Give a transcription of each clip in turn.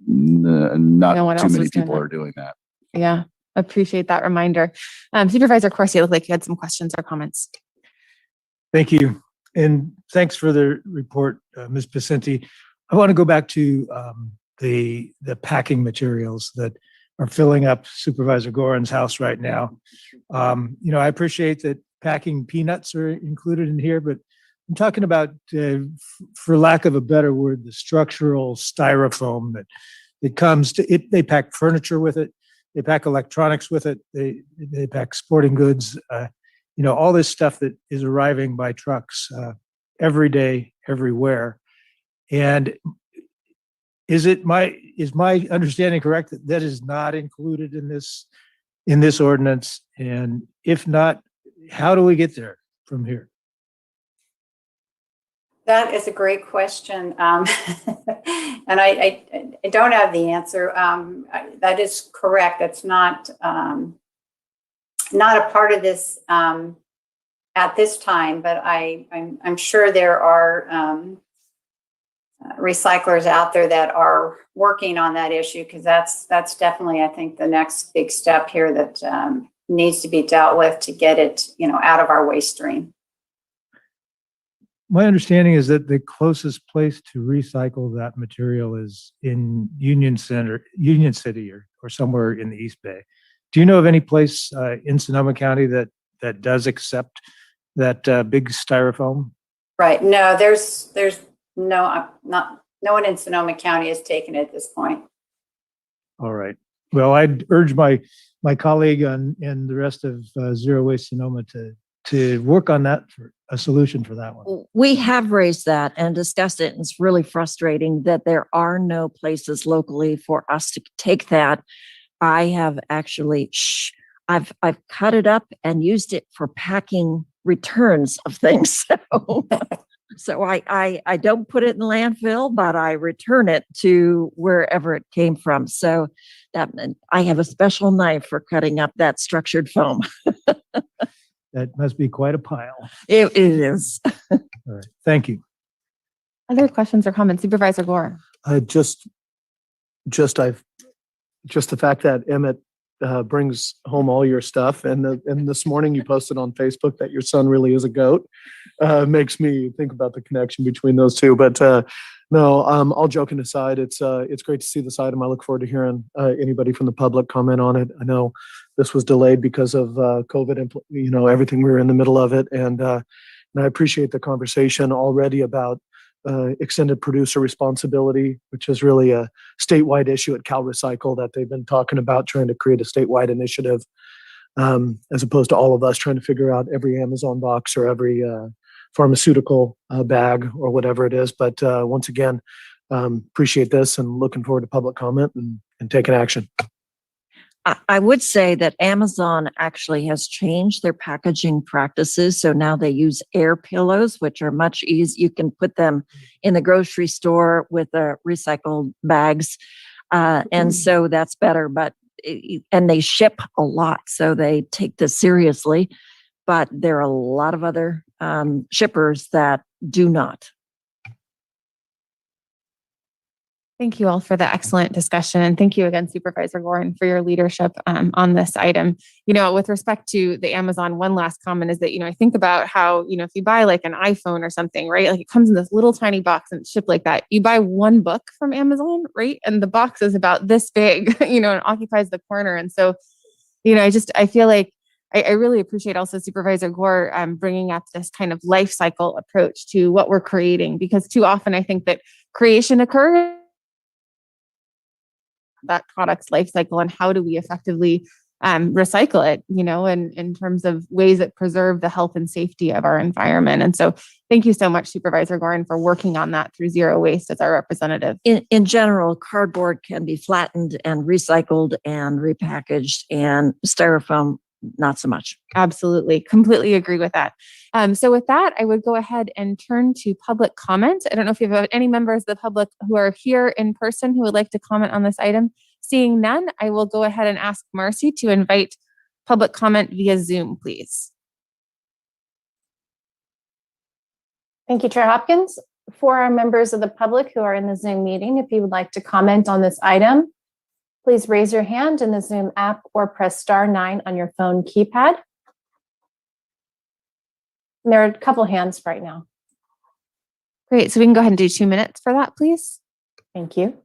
not no one too else many was doing people that. are doing that. Yeah, appreciate that reminder. Supervisor Corsi, you look like you had some questions or comments. Thank you. And thanks for the report, Ms. Pacenti. I want to go back to the packing materials that are filling up Supervisor Goran's house right now. I appreciate that packing peanuts are included in here, but I'm talking about, for lack of a better word, the structural styrofoam that it comes to it. They pack furniture with it. They pack electronics with it. They pack sporting goods. All this stuff that is arriving by trucks every day, everywhere. And is my understanding correct that is not included in this ordinance? And if not, how do we get there from here? That is a great question. And I don't have the answer. That is correct. That's not a part of this at this time, but I'm sure there are recyclers out there that are working on that issue, because that's definitely, I think, the next big step here that needs to be dealt with to get it, out of our waste stream. My understanding is that the closest place to recycle that material is in Union City, or somewhere in the East Bay. Do you know of any place in Sonoma County that does accept that big styrofoam? Right. No, there's no one in Sonoma County has taken it at this point. All right. Well, I'd urge my colleague and the rest of Zero Waste Sonoma to work on that for a solution for that one. We have raised that and discussed it, and it's really frustrating that there are no places locally for us to take that. I have actually, I've cut it up and used it for packing returns of things. So I don't put it in the landfill, but I return it to wherever it came from. So that I have a special knife for cutting up that structured foam. That must be quite a pile. It is. All right. Thank you. Other questions or comments? Supervisor Gore. Just the fact that Emmett brings home all your stuff, and this morning you posted on Facebook that your son really is a goat, makes me think about the connection between those two. But no, all joking aside, it's great to see this item. I look forward to hearing anybody from the public comment on it. I know this was delayed because of COVID, everything, we were in the middle of it, and I appreciate the conversation already about extended producer responsibility, which is really a statewide issue at Cal Recycle that they've been talking about, trying to create a statewide initiative, as opposed to all of us trying to figure out every Amazon box or every pharmaceutical bag or whatever it is. But once again, appreciate this and looking forward to public comment and taking action. I would say that Amazon actually has changed their packaging practices. So now they use air pillows, which are much easier. You can put them in the grocery store with recycled bags. And so that's better, and they ship a lot. So they take this seriously, but there are a lot of other shippers that do not. Thank you all for the excellent discussion. And thank you again, Supervisor Gorin, for your leadership on this item. With respect to the Amazon, one last comment is that, I think about how, if you buy like an iPhone or something, right? Like it comes in this little tiny box and it's shipped like that. You buy one book from Amazon, right? And the box is about this big, and occupies the corner. And so, I feel like I really appreciate also Supervisor Gore bringing up this kind of life cycle approach to what we're creating, because too often I think that creation occurs that product's life cycle, and how do we effectively recycle it, in terms of ways that preserve the health and safety of our environment. And so thank you so much, Supervisor Gorin, for working on that through Zero Waste as our representative. In general, cardboard can be flattened and recycled and repackaged, and styrofoam, not so much. Absolutely. Completely agree with that. So with that, I would go ahead and turn to public comment. I don't know if you have any members of the public who are here in person who would like to comment on this item. Seeing none, I will go ahead and ask Marcy to invite public comment via Zoom, please. Thank you, Chair Hopkins. for our members of the public who are in the Zoom meeting, if you would like to comment on this item, please raise your hand in the Zoom app or press *9 on your phone keypad. And there are a couple hands right now. Great, so we can go ahead and do 2 minutes for that, please. Thank you.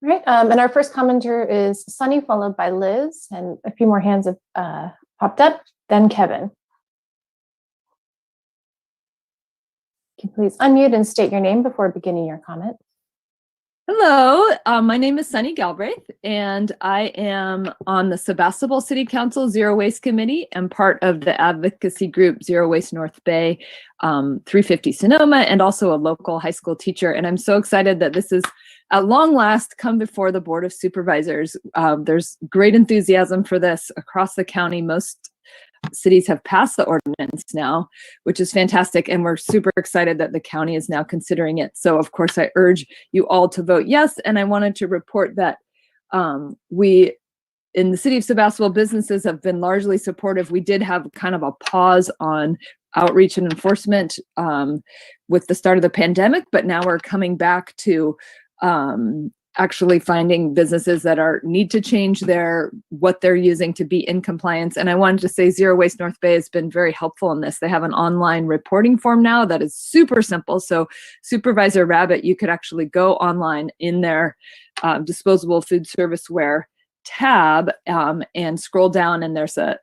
All right, and our first commenter is Sunny, followed by Liz, and a few more hands have popped up, then Kevin. Can you please unmute and state your name before beginning your comment? Hello, my name is Sunny Galbraith, and I am on the Sebastopol City Council Zero Waste Committee and part of the advocacy group Zero Waste North Bay, 350 Sonoma, and also a local high school teacher. And I'm so excited that this is at long last come before the Board of Supervisors. There's great enthusiasm for this across the county. Most cities have passed the ordinance now, which is fantastic. And we're super excited that the county is now considering it. So of course, I urge you all to vote yes. And I wanted to report that we, in the city of Sebastopol, businesses have been largely supportive. We did have kind of a pause on outreach and enforcement with the start of the pandemic, but now we're coming back to actually finding businesses that need to change what they're using to be in compliance. And I wanted to say Zero Waste North Bay has been very helpful in this. They have an online reporting form now that is super simple. So Supervisor Rabbit, you could actually go online in their disposable food serviceware tab and scroll down, and there's a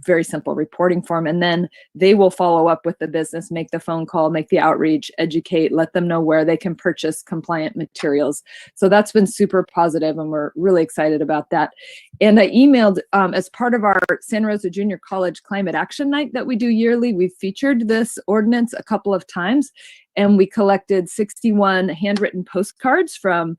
very simple reporting form, and then they will follow up with the business, make the phone call, make the outreach, educate, let them know where they can purchase compliant materials. So that's been super positive, and we're really excited about that. And I emailed as part of our Santa Rosa Junior College Climate Action Night that we do yearly. We've featured this ordinance a couple of times, and we collected 61 handwritten postcards from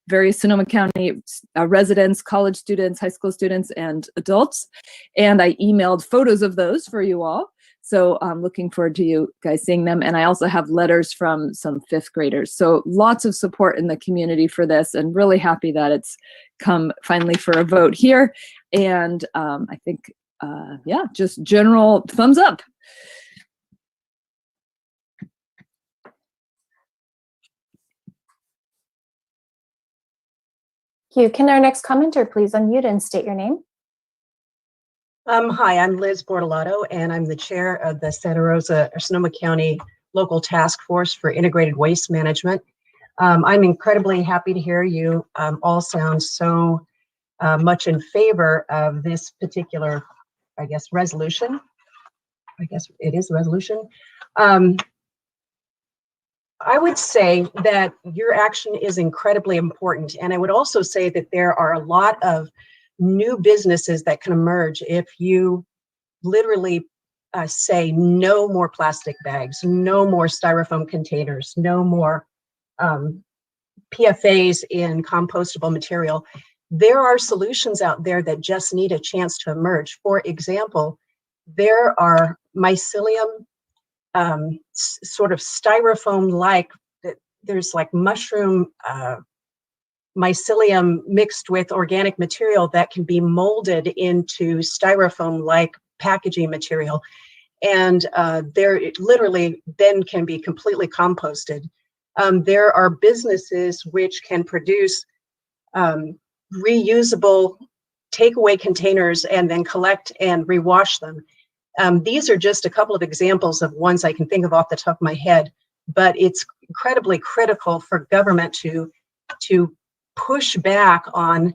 various Sonoma County residents, college students, high school students, and adults. And I emailed photos of those for you all. So I'm looking forward to you guys seeing them. And I also have letters from some 5th graders. So lots of support in the community for this, and really happy that it's come finally for a vote here. And I think, yeah, just general thumbs up. Thank you. Can our next commenter please unmute and state your name? Hi, I'm Liz Bortolato, and I'm the chair of the Santa Rosa Sonoma County Local Task Force for Integrated Waste Management. I'm incredibly happy to hear you all sound so much in favor of this particular, I guess, resolution. I guess it is a resolution. I would say that your action is incredibly important. And I would also say that there are a lot of new businesses that can emerge if you literally say no more plastic bags, no more styrofoam containers, no more PFAs in compostable material. There are solutions out there that just need a chance to emerge. For example, there are mycelium sort of styrofoam-like, there's like mushroom mycelium mixed with organic material that can be molded into styrofoam-like packaging material. And there literally then can be completely composted. There are businesses which can produce reusable takeaway containers and then collect and rewash them. These are just a couple of examples of ones I can think of off the top of my head, but it's incredibly critical for government to push back on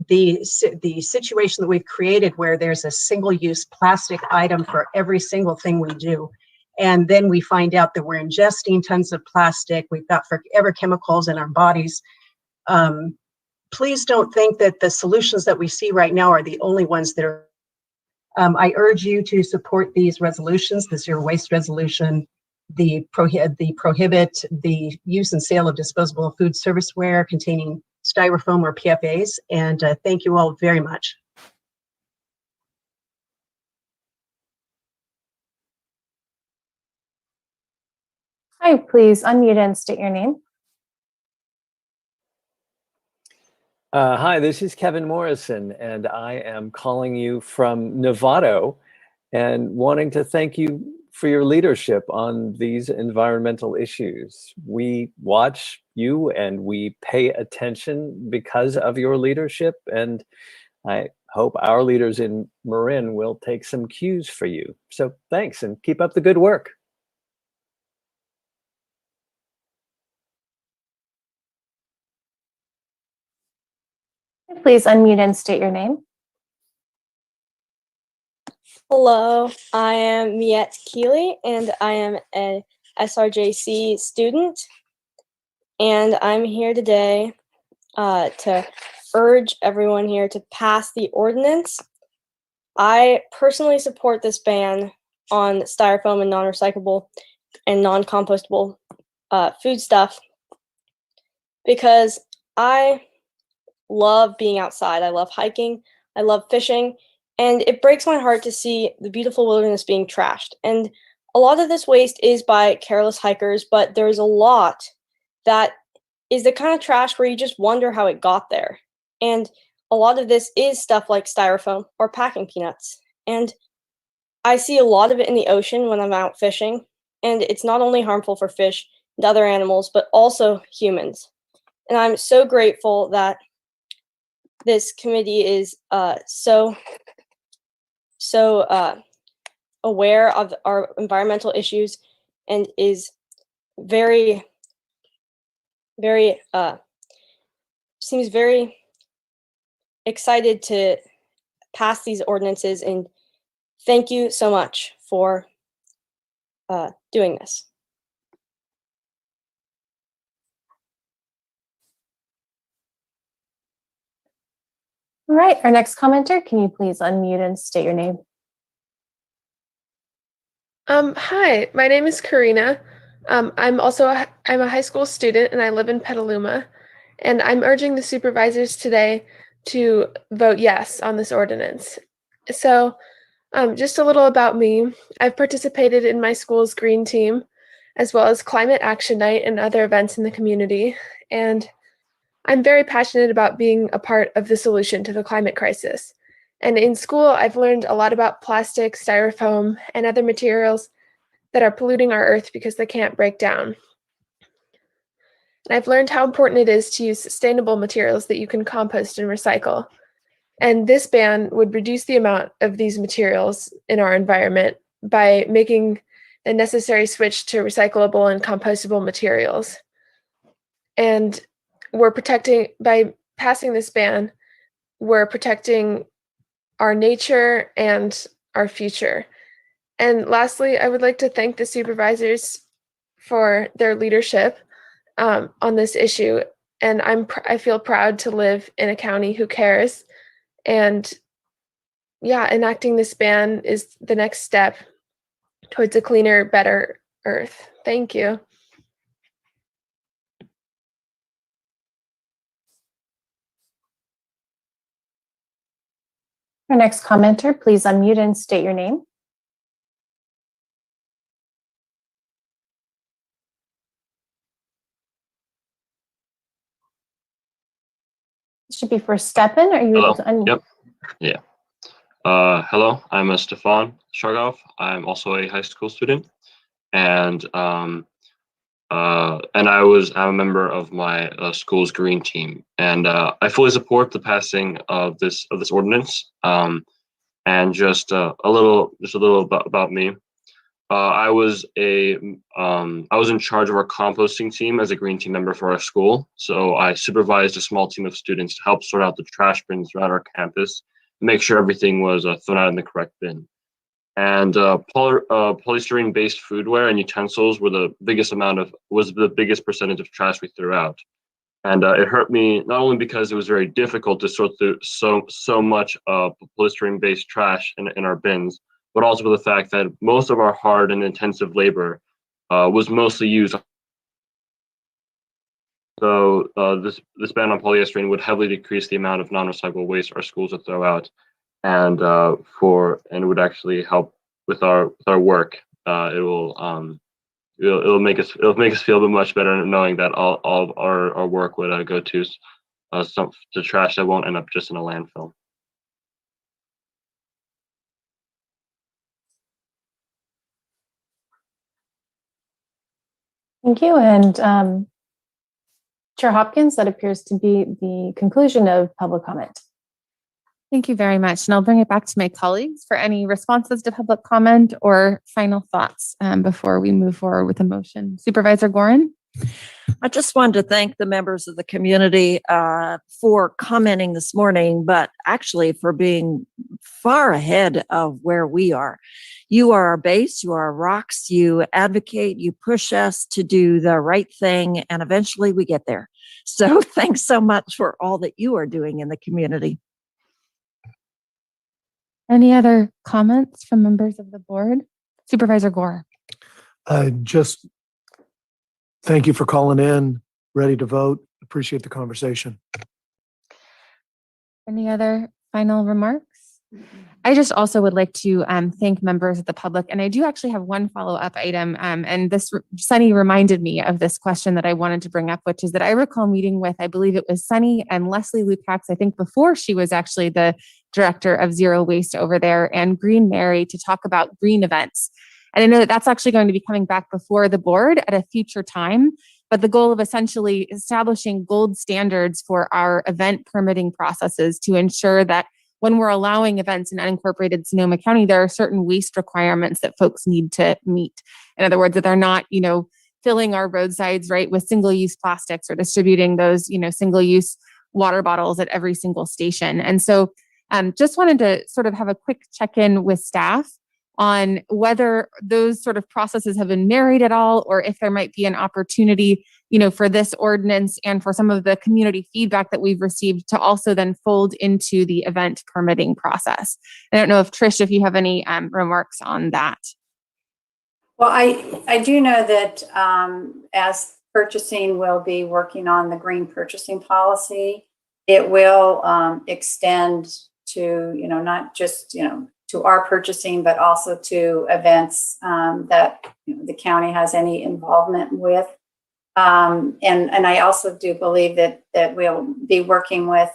the situation that we've created where there's a single-use plastic item for every single thing we do. And then we find out that we're ingesting tons of plastic. We've got forever chemicals in our bodies. Please don't think that the solutions that we see right now are the only ones that are. I urge you to support these resolutions, the Zero Waste Resolution, the prohibit the use and sale of disposable food serviceware containing styrofoam or PFAs, and thank you all very much. Hi, please unmute and state your name. Hi, this is Kevin Morrison, and I am calling you from Novato. and wanting to thank you for your leadership on these environmental issues. We watch you and we pay attention because of your leadership, and I hope our leaders in Marin will take some cues for you. So thanks, and keep up the good work. Please unmute and state your name. Hello, I am Miette Keeley, and I am a SRJC student, and I'm here today to urge everyone here to pass the ordinance. I personally support this ban on styrofoam and non-recyclable and non-compostable food stuff because I love being outside. I love hiking. I love fishing. And it breaks my heart to see the beautiful wilderness being trashed. And a lot of this waste is by careless hikers, but there's a lot that is the kind of trash where you just wonder how it got there. And a lot of this is stuff like styrofoam or packing peanuts. And I see a lot of it in the ocean when I'm out fishing. And it's not only harmful for fish and other animals, but also humans. And I'm so grateful that this committee is so aware of our environmental issues and is seems very excited to pass these ordinances, and thank you so much for doing this. All right, our next commenter, can you please unmute and state your name? Hi, my name is Karina. I'm a high school student and I live in Petaluma, and I'm urging the supervisors today to vote yes on this ordinance. So just a little about me. I've participated in my school's green team, as well as climate action night and other events in the community. And I'm very passionate about being a part of the solution to the climate crisis. And in school, I've learned a lot about plastic, styrofoam, and other materials that are polluting our earth because they can't break down. And I've learned how important it is to use sustainable materials that you can compost and recycle. And this ban would reduce the amount of these materials in our environment by making the necessary switch to recyclable and compostable materials. And by passing this ban, we're protecting our nature and our future. And lastly, I would like to thank the supervisors for their leadership on this issue. And I feel proud to live in a county who cares. And yeah, enacting this ban is the next step towards a cleaner, better earth. Thank you. Our next commenter, please unmute and state your name. This should be for Stepan. Are you able to unmute? Yep. Yeah. Hello, I'm Stefan Shargov. I'm also a high school student, and I'm a member of my school's green team, and I fully support the passing of this ordinance. And just a little about me. I was in charge of our composting team as a green team member for our school. So I supervised a small team of students to help sort out the trash bins throughout our campus, make sure everything was thrown out in the correct bin. And polystyrene-based foodware and utensils was the biggest percentage of trash we threw out. And it hurt me not only because it was very difficult to sort through so much polystyrene-based trash in our bins, but also for the fact that most of our hard and intensive labor was mostly used. So this ban on polystyrene would heavily decrease the amount of non-recyclable waste our schools would throw out, and would actually help with our work. It'll make us feel a bit much better knowing that all of our work would go to trash that won't end up just in a landfill. Thank you. And Chair Hopkins, that appears to be the conclusion of public comment. Thank you very much. And I'll bring it back to my colleagues for any responses to public comment or final thoughts before we move forward with a motion. Supervisor Gorin? I just wanted to thank the members of the community for commenting this morning, but actually for being far ahead of where we are. You are our base, you are our rocks, you advocate, you push us to do the right thing, and eventually we get there. So thanks so much for all that you are doing in the community. Any other comments from members of the board? Supervisor Gore? Just thank you for calling in, ready to vote. Appreciate the conversation. Any other final remarks? I just also would like to thank members of the public. And I do actually have one follow-up item. And this, Sunny reminded me of this question that I wanted to bring up, which is that I recall meeting with, I believe it was Sunny and Leslie Lukacs, I think before she was actually the director of Zero Waste over there, and Green Mary to talk about green events. And I know that that's actually going to be coming back before the board at a future time, but the goal of essentially establishing gold standards for our event permitting processes to ensure that when we're allowing events in unincorporated Sonoma County, there are certain waste requirements that folks need to meet. In other words, that they're not, filling our roadsides, right, with single-use plastics or distributing those, single-use water bottles at every single station. And so just wanted to sort of have a quick check-in with staff on whether those sort of processes have been married at all, or if there might be an opportunity, for this ordinance and for some of the community feedback that we've received to also then fold into the event permitting process. I don't know if Trish, if you have any remarks on that. Well, I do know that as purchasing will be working on the green purchasing policy, it will extend to, not just, to our purchasing, but also to events that the county has any involvement with. And I also do believe that we'll be working with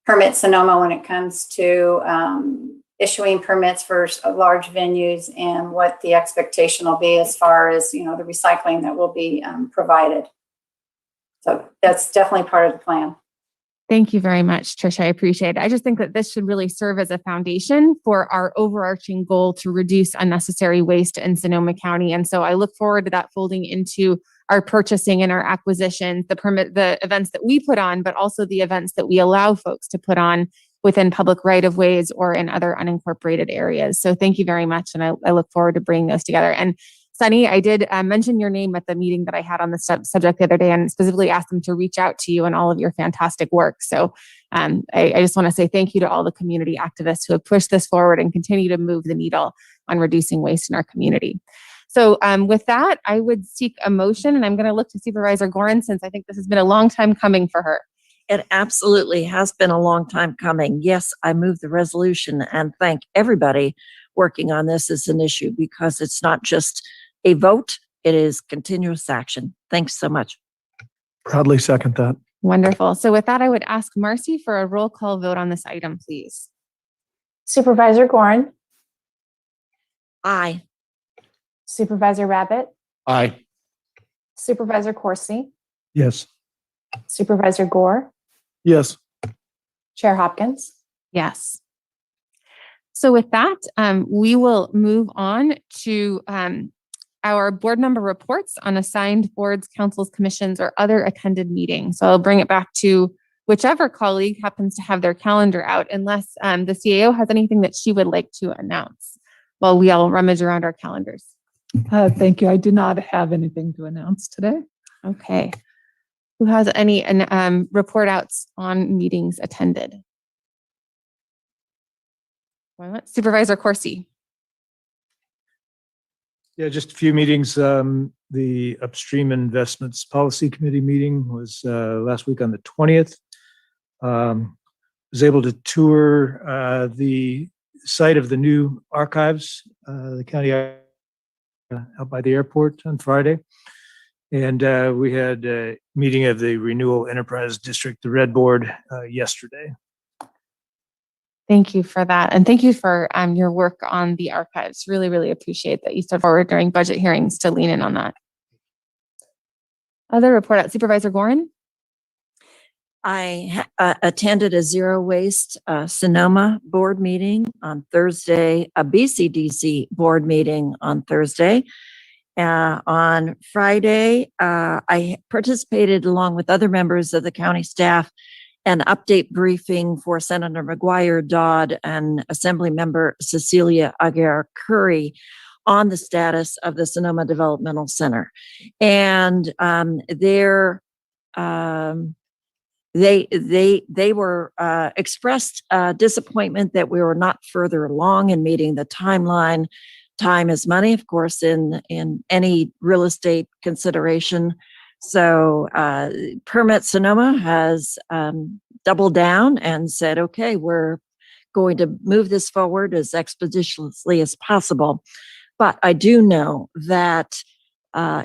Permit Sonoma when it comes to issuing permits for large venues and what the expectation will be as far as, the recycling that will be provided. So that's definitely part of the plan. Thank you very much, Trish. I appreciate it. I just think that this should really serve as a foundation for our overarching goal to reduce unnecessary waste in Sonoma County. And so I look forward to that folding into our purchasing and our acquisitions, the events that we put on, but also the events that we allow folks to put on within public right-of-ways or in other unincorporated areas. So thank you very much. And I look forward to bringing those together. And Sunny, I did mention your name at the meeting that I had on the subject the other day and specifically asked them to reach out to you and all of your fantastic work. So I just want to say thank you to all the community activists who have pushed this forward and continue to move the needle on reducing waste in our community. So with that, I would seek a motion, and I'm going to look to Supervisor Gorin since I think this has been a long time coming for her. It absolutely has been a long time coming. Yes, I move the resolution and thank everybody working on this as an issue because it's not just a vote, it is continuous action. Thanks so much. Proudly second that. Wonderful. So with that, I would ask Marcy for a roll call vote on this item, please. Supervisor Gorin, Aye. Supervisor Rabbit, Aye. Supervisor Corsi, Yes. Supervisor Gore, Yes. Chair Hopkins. Yes. So with that, we will move on to our board member reports on assigned boards, councils, commissions, or other attended meetings. So I'll bring it back to whichever colleague happens to have their calendar out, unless the CAO has anything that she would like to announce while we all rummage around our calendars. Thank you. I do not have anything to announce today. Okay. Who has any report outs on meetings attended? Supervisor Corsi. Yeah, just a few meetings. The Upstream Investments Policy Committee meeting was last week on the 20th. Was able to tour the site of the new archives, the county out by the airport on Friday. And we had a meeting of the Renewal Enterprise District, the Red Board, yesterday. Thank you for that. And thank you for your work on the archives. Really, really appreciate that you stepped forward during budget hearings to lean in on that. Other report out, Supervisor Gorin. I attended a zero waste Sonoma board meeting on Thursday, a BCDC board meeting on Thursday. On Friday, I participated along with other members of the county staff an update briefing for Senator McGuire Dodd and Assembly Member Cecilia Aguirre Curry on the status of the Sonoma Developmental Center. And they were expressed disappointment that we were not further along in meeting the timeline. Time is money, of course, in any real estate consideration. So Permit Sonoma has doubled down and said, okay, we're going to move this forward as expeditiously as possible. But I do know that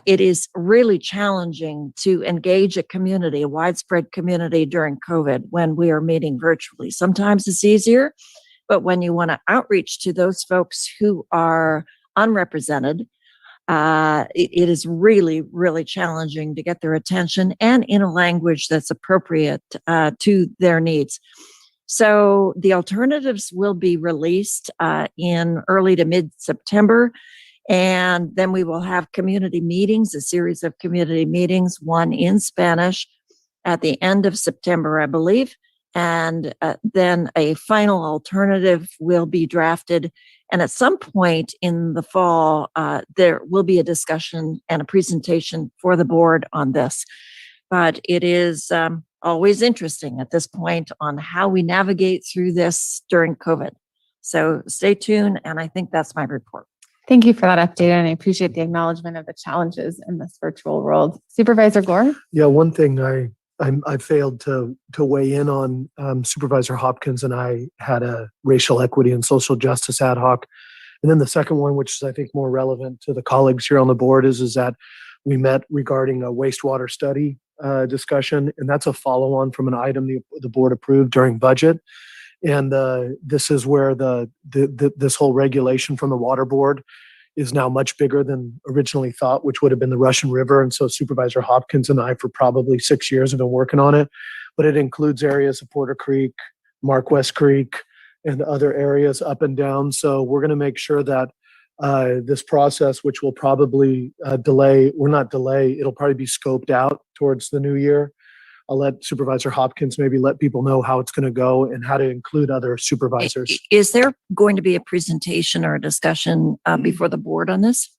it is really challenging to engage a community, a widespread community during COVID when we are meeting virtually. Sometimes it's easier, but when you want to outreach to those folks who are unrepresented, it is really, really challenging to get their attention and in a language that's appropriate to their needs. So the alternatives will be released in early to mid-September. And then we will have community meetings, a series of community meetings, one in Spanish at the end of September, I believe. And then a final alternative will be drafted. And at some point in the fall, there will be a discussion and a presentation for the board on this. But it is always interesting at this point on how we navigate through this during COVID. So stay tuned. And I think that's my report. Thank you for that update, and I appreciate the acknowledgement of the challenges in this virtual world. Supervisor Gore? Yeah, one thing I failed to weigh in on, Supervisor Hopkins and I had a racial equity and social justice ad hoc. And then the second one, which is I think more relevant to the colleagues here on the board, is that we met regarding a wastewater study discussion, and that's a follow-on from an item the board approved during budget. And this is where this whole regulation from the water board is now much bigger than originally thought, which would have been the Russian River. And so Supervisor Hopkins and I, for probably 6 years, have been working on it. But it includes areas of Porter Creek, Mark West Creek, and other areas up and down. So we're going to make sure that this process, which will probably it'll probably be scoped out towards the new year. I'll let Supervisor Hopkins maybe let people know how it's going to go and how to include other supervisors. Is there going to be a presentation or a discussion before the board on this?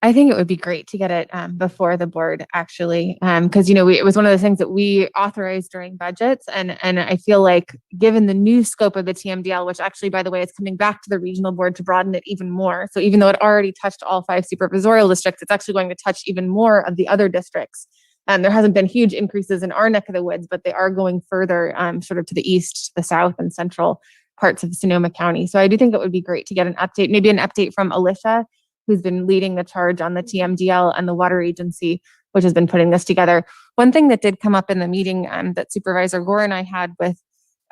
I think it would be great to get it before the board, actually, because it was one of the things that we authorized during budgets, and I feel like given the new scope of the TMDL, which actually, by the way, is coming back to the regional board to broaden it even more. So even though it already touched all 5 supervisorial districts, it's actually going to touch even more of the other districts. There hasn't been huge increases in our neck of the woods, but they are going further sort of to the east, the south, and central parts of Sonoma County. So I do think it would be great to get an update, maybe an update from Alicia, who's been leading the charge on the TMDL and the Water Agency, which has been putting this together. One thing that did come up in the meeting that Supervisor Gore and I had with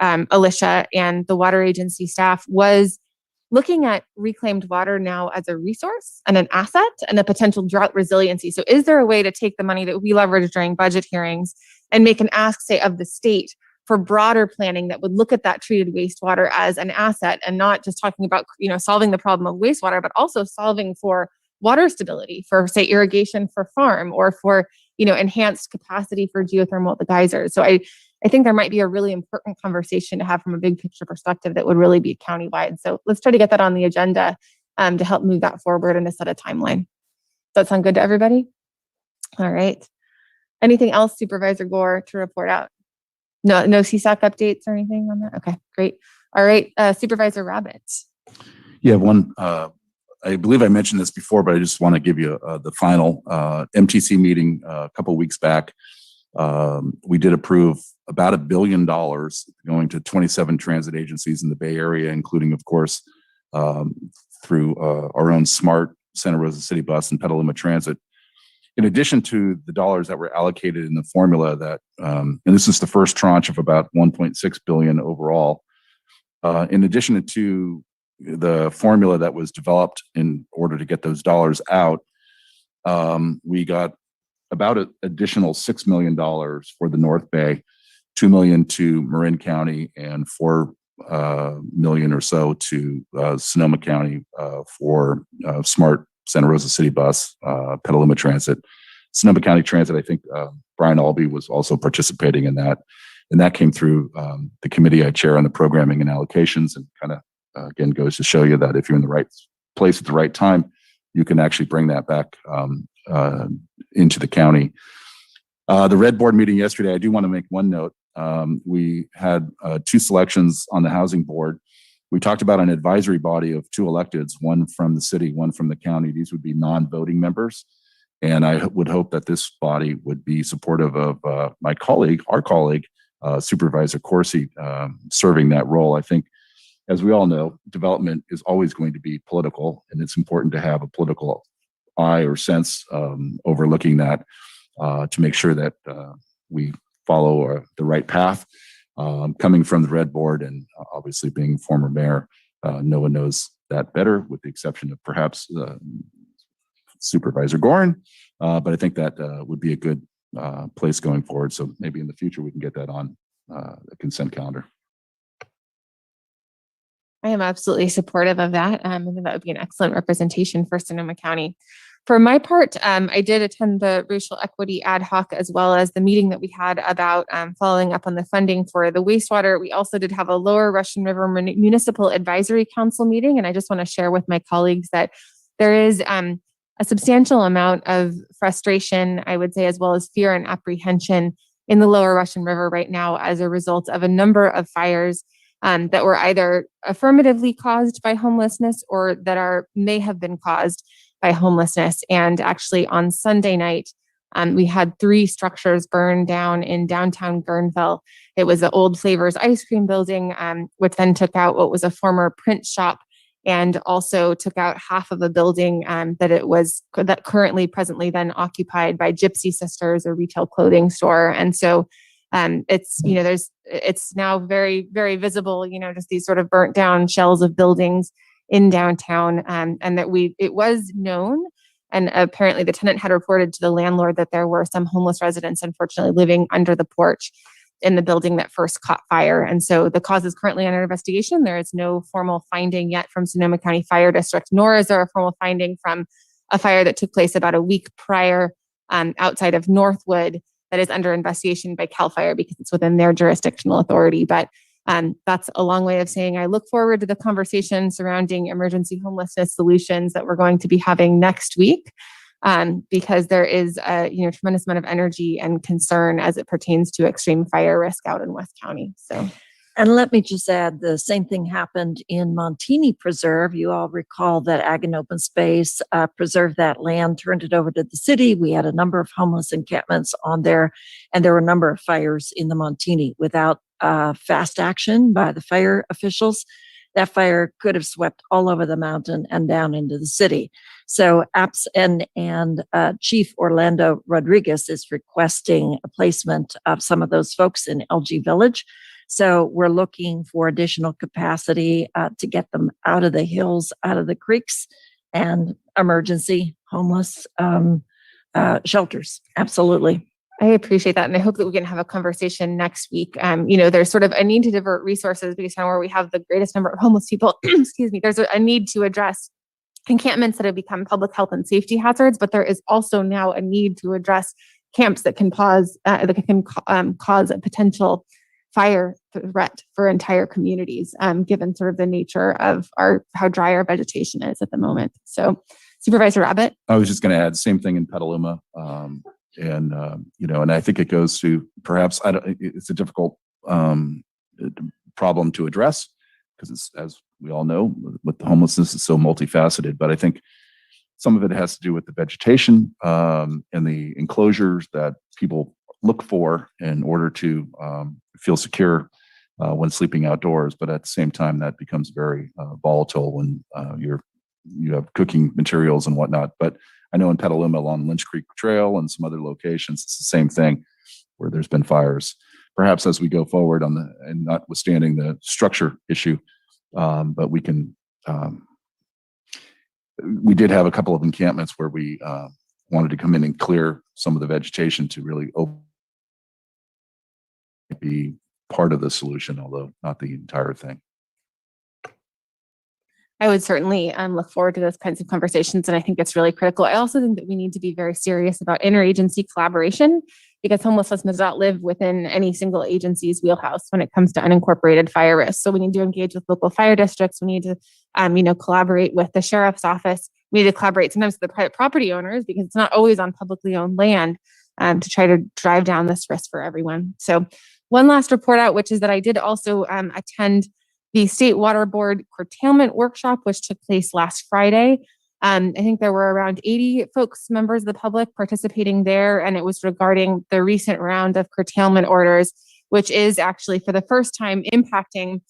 Alicia and the Water Agency staff was looking at reclaimed water now as a resource and an asset and a potential drought resiliency. So is there a way to take the money that we leverage during budget hearings and make an ask, say, of the state for broader planning that would look at that treated wastewater as an asset and not just talking about, solving the problem of wastewater, but also solving for water stability, for, say, irrigation for farm, or for, enhanced capacity for geothermal at the geysers. So I think there might be a really important conversation to have from a big picture perspective that would really be countywide. So let's try to get that on the agenda to help move that forward and to set a timeline. Does that sound good to everybody? All right. Anything else, Supervisor Gore, to report out? No CSAC updates or anything on that? Okay, great. All right, Supervisor Rabbit. Yeah, I believe I mentioned this before, but I just want to give you the final MTC meeting a couple of weeks back. We did approve about $1 billion going to 27 transit agencies in the Bay Area, including, of course, through our own smart Santa Rosa City Bus and Petaluma Transit. In addition to the dollars that were allocated in the formula that, and this is the first tranche of about $1.6 billion overall, in addition to the formula that was developed in order to get those dollars out, we got about an additional $6 million for the North Bay, $2 million to Marin County, and $4 million or so to Sonoma County for Smart Santa Rosa City Bus, Petaluma Transit. Sonoma County Transit, I think Brian Albee was also participating in that. And that came through the committee I chair on the programming and allocations, and kind of, again, goes to show you that if you're in the right place at the right time, you can actually bring that back into the county. The Red Board meeting yesterday, I do want to make one note. We had 2 selections on the Housing Board. We talked about an advisory body of 2 electeds, one from the city, one from the county. These would be non-voting members. And I would hope that this body would be supportive of our colleague, Supervisor Corsi, serving that role. I think, as we all know, development is always going to be political, and it's important to have a political eye or sense overlooking that to make sure that we follow the right path. Coming from the Red Board and obviously being former mayor, no one knows that better, with the exception of perhaps Supervisor Gorin. But I think that would be a good place going forward. So maybe in the future we can get that on the consent calendar. I am absolutely supportive of that. I think that would be an excellent representation for Sonoma County. For my part, I did attend the racial equity ad hoc, as well as the meeting that we had about following up on the funding for the wastewater. We also did have a Lower Russian River Municipal Advisory Council meeting. And I just want to share with my colleagues that there is a substantial amount of frustration, I would say, as well as fear and apprehension in the Lower Russian River right now as a result of a number of fires that were either affirmatively caused by homelessness or that may have been caused by homelessness. And actually on Sunday night, we had 3 structures burned down in downtown Guerneville. It was the old Flavors ice cream building, which then took out what was a former print shop, and also took out half of a building that presently then occupied by Gypsy Sisters, a retail clothing store. And so it's now very, very visible, just these sort of burnt down shells of buildings in downtown, and that it was known, and apparently the tenant had reported to the landlord that there were some homeless residents, unfortunately, living under the porch in the building that first caught fire. And so the cause is currently under investigation. There is no formal finding yet from Sonoma County Fire District, nor is there a formal finding from a fire that took place about a week prior outside of Northwood that is under investigation by CAL FIRE because it's within their jurisdictional authority. But that's a long way of saying I look forward to the conversation surrounding emergency homelessness solutions that we're going to be having next week, because there is a tremendous amount of energy and concern as it pertains to extreme fire risk out in West County. So, and let me just add, the same thing happened in Montini Preserve. You all recall that Ag and Open Space preserved that land, turned it over to the city. We had a number of homeless encampments on there, and there were a number of fires in the Montini. Without fast action by the fire officials, that fire could have swept all over the mountain and down into the city. So Chief Orlando Rodriguez is requesting a placement of some of those folks in LG Village. So we're looking for additional capacity to get them out of the hills, out of the creeks, and emergency homeless shelters. Absolutely. I appreciate that. And I hope that we can have a conversation next week. There's sort of a need to divert resources based on where we have the greatest number of homeless people. Excuse me. There's a need to address encampments that have become public health and safety hazards, but there is also now a need to address camps that can cause a potential fire threat for entire communities, given sort of the nature of how dry our vegetation is at the moment. So, Supervisor Abbott? I was just going to add, same thing in Petaluma. And I think it goes to perhaps, it's a difficult problem to address because it's, as we all know, with the homelessness is so multifaceted, but I think some of it has to do with the vegetation and the enclosures that people look for in order to feel secure when sleeping outdoors. But at the same time, that becomes very volatile when you have cooking materials and whatnot. But I know in Petaluma along Lynch Creek Trail and some other locations, it's the same thing where there's been fires. Perhaps as we go forward and notwithstanding the structure issue, but we can, we did have a couple of encampments where we wanted to come in and clear some of the vegetation to really be part of the solution, although not the entire thing. I would certainly look forward to those kinds of conversations. And I think it's really critical. I also think that we need to be very serious about interagency collaboration, because homelessness does not live within any single agency's wheelhouse when it comes to unincorporated fire risk. So we need to engage with local fire districts. We need to, collaborate with the sheriff's office. We need to collaborate sometimes with the private property owners, because it's not always on publicly owned land, to try to drive down this risk for everyone. So one last report out, which is that I did also attend the State Water Board Curtailment Workshop, which took place last Friday. I think there were around 80 folks, members of the public, participating there, and it was regarding the recent round of curtailment orders, which is actually for the first time impacting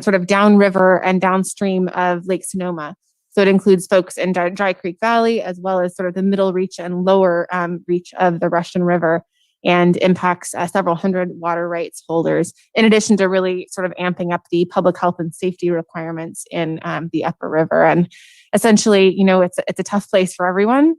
sort of downriver and downstream of Lake Sonoma. So it includes folks in Dry Creek Valley, as well as sort of the middle reach and lower reach of the Russian River, and impacts several hundred water rights holders, in addition to really sort of amping up the public health and safety requirements in the upper river. And essentially, it's a tough place for everyone.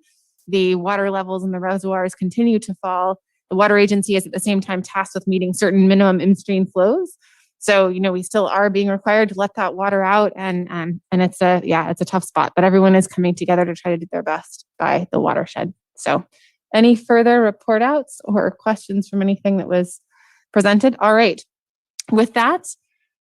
The water levels in the reservoirs continue to fall. The water agency is at the same time tasked with meeting certain minimum in-stream flows. So, we still are being required to let that water out, and it's a tough spot, but everyone is coming together to try to do their best by the watershed. So any further report outs or questions from anything that was presented? All right. With that,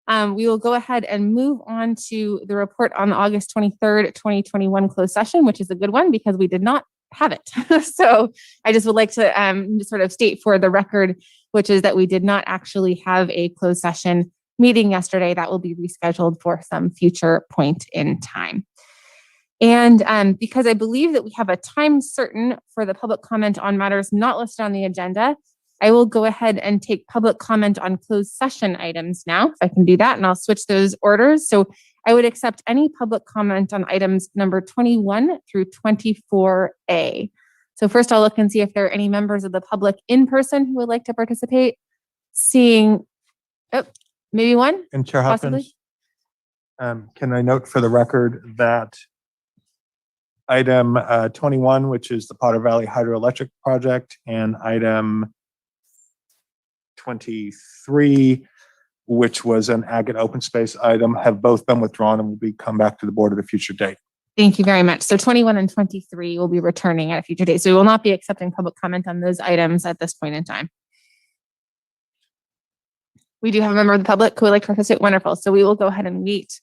we will go ahead and move on to the report on the August 23rd, 2021 closed session, which is a good one because we did not have it. So I just would like to sort of state for the record, which is that we did not actually have a closed session meeting yesterday. That will be rescheduled for some future point in time. And because I believe that we have a time certain for the public comment on matters not listed on the agenda, I will go ahead and take public comment on closed session items now, if I can do that, and I'll switch those orders. So I would accept any public comment on items number 21 through 24A. So first I'll look and see if there are any members of the public in person who would like to participate. Seeing, maybe one? And Chair possibly. Hopkins, can I note for the record that item 21, which is the Potter Valley Hydroelectric Project, and item 23, which was an ag and open space item, have both been withdrawn and will be come back to the board at a future date. Thank you very much. So 21 and 23 will be returning at a future date. So we will not be accepting public comment on those items at this point in time. We do have a member of the public who would like to participate. Wonderful. So we will go ahead and wait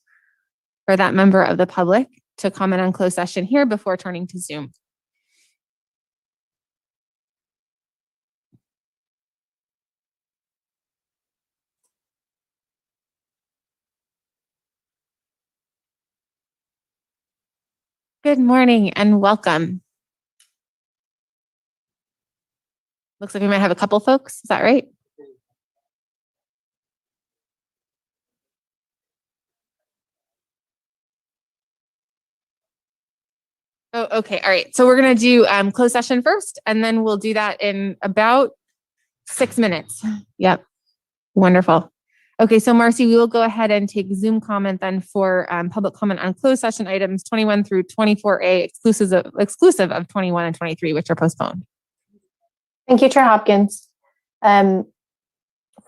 for that member of the public to comment on closed session here before turning to Zoom. Good morning and welcome. Looks like we might have a couple folks. Is that right? Oh, okay. All right. So we're going to do closed session first, and then we'll do that in about 6 minutes. Yep. Wonderful. Okay. So Marcy, we will go ahead and take Zoom comment then for public comment on closed session items 21 through 24A, exclusive of 21 and 23, which are postponed. Thank you, Chair Hopkins. For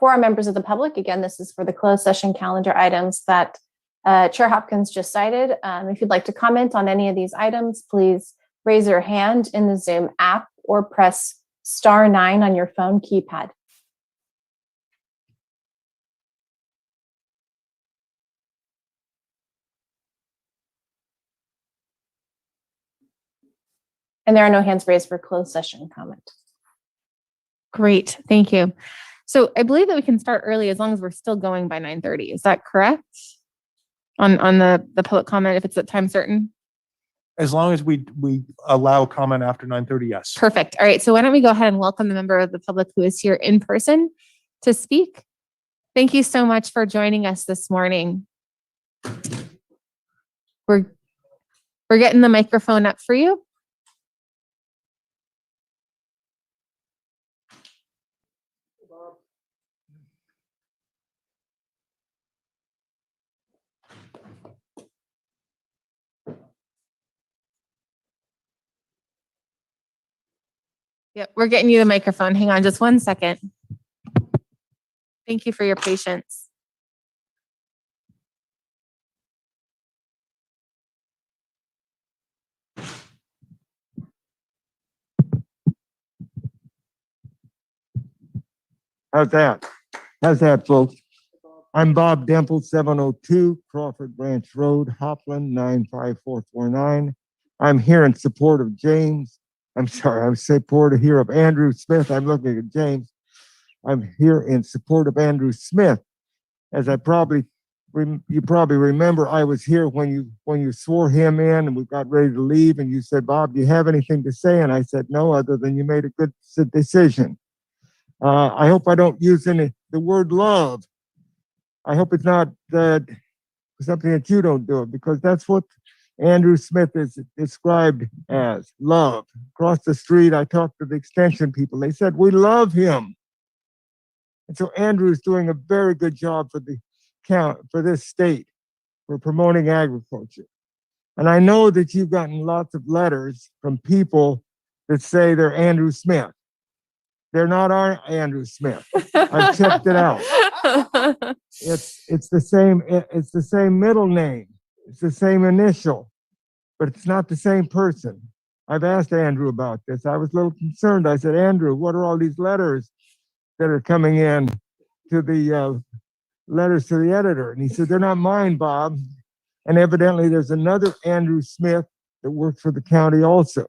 our members of the public, again, this is for the closed session calendar items that Chair Hopkins just cited. If you'd like to comment on any of these items, please raise your hand in the Zoom app or press *9 on your phone keypad. And there are no hands raised for closed session comment. Great. Thank you. So I believe that we can start early as long as we're still going by 9:30. Is that correct? On the public comment, if it's at time certain? As long as we allow comment after 9:30, yes. Perfect. All right. So why don't we go ahead and welcome the member of the public who is here in person to speak. Thank you so much for joining us this morning. We're getting the microphone up for you. Yep, we're getting you the microphone. Hang on just 1 second. Thank you for your patience. How's that? How's that, folks? I'm Bob Demple, 702 Crawford Branch Road, Hopland, 95449. I'm here in support of James. I'm sorry, I'm support here of Andrew Smith. I'm looking at James. I'm here in support of Andrew Smith. As you probably remember, I was here when you swore him in and we got ready to leave, and you said, "Bob, do you have anything to say?" And I said, "No, other than you made a good decision." I hope I don't use the word love. I hope it's not something that you don't do, because that's what Andrew Smith is described as, love. Across the street, I talked to the extension people. They said, "We love him." And so Andrew's doing a very good job for this state, for promoting agriculture. And I know that you've gotten lots of letters from people that say they're Andrew Smith. They're not our Andrew Smith. I've checked it out. It's the same middle name. It's the same initial, but it's not the same person. I've asked Andrew about this. I was a little concerned. I said, "Andrew, what are all these letters that are coming in to the letters to the editor?" And he said, "They're not mine, Bob." And evidently there's another Andrew Smith that works for the county also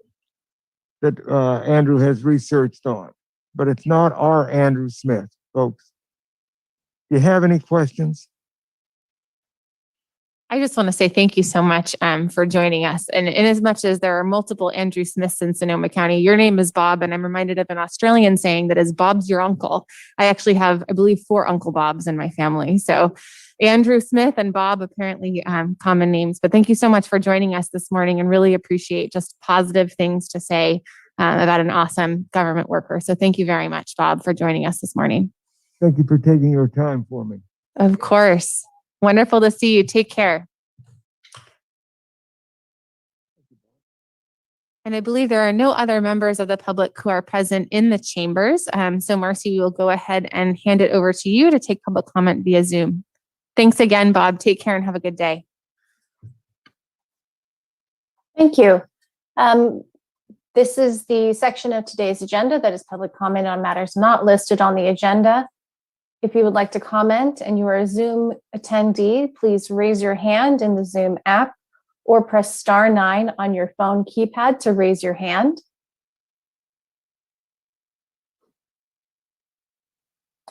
that Andrew has researched on. But it's not our Andrew Smith, folks. Do you have any questions? I just want to say thank you so much for joining us. And in as much as there are multiple Andrew Smiths in Sonoma County, your name is Bob, and I'm reminded of an Australian saying that is Bob's your uncle. I actually have, I believe, 4 Uncle Bobs in my family. So Andrew Smith and Bob, apparently common names. But thank you so much for joining us this morning, and really appreciate just positive things to say about an awesome government worker. So thank you very much, Bob, for joining us this morning. Thank you for taking your time for me. Of course. Wonderful to see you. Take care. And I believe there are no other members of the public who are present in the chambers. So Marcy, we will go ahead and hand it over to you to take public comment via Zoom. Thanks again, Bob. Take care and have a good day. Thank you. This is the section of today's agenda that is public comment on matters not listed on the agenda. If you would like to comment and you are a Zoom attendee, please raise your hand in the Zoom app or press *9 on your phone keypad to raise your hand.